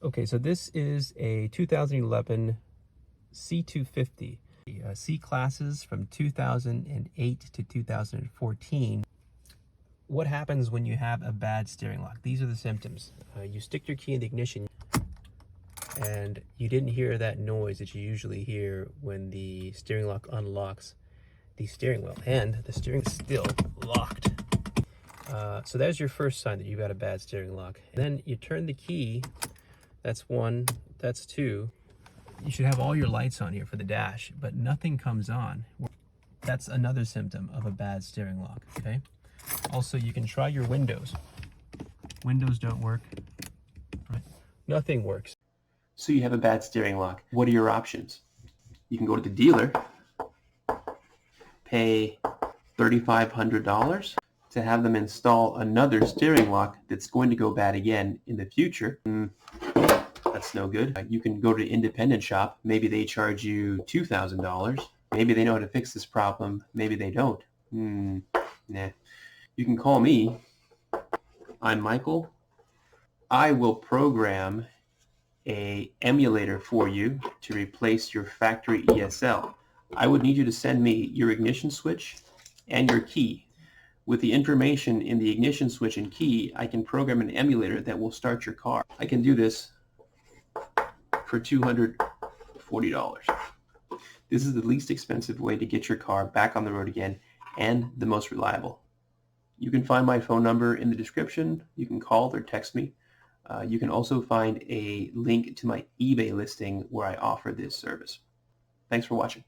Okay, so this is a 2011 C250. C classes from 2008 to 2014. What happens when you have a bad steering lock? These are the symptoms. You stick your key in the ignition and you didn't hear that noise that you usually hear when the steering lock unlocks the steering wheel, and the steering is still locked. So there's your first sign that you've got a bad steering lock. And then you turn the key. That's one, that's two. You should have all your lights on here for the dash, but nothing comes on. That's another symptom of a bad steering lock, okay? Also, you can try your windows. Windows don't work, right? Nothing works. So you have a bad steering lock. What are your options? You can go to the dealer, pay $3,500 to have them install another steering lock that's going to go bad again in the future. That's no good. You can go to an independent shop. Maybe they charge you $2,000. Maybe they know how to fix this problem. Maybe they don't. Nah. You can call me. I'm Michael. I will program an emulator for you to replace your factory ESL. I would need you to send me your ignition switch and your key. With the information in the ignition switch and key, I can program an emulator that will start your car. I can do this for $240. This is the least expensive way to get your car back on the road again and the most reliable. You can find my phone number in the description. You can call or text me. You can also find a link to my eBay listing where I offer this service. Thanks for watching.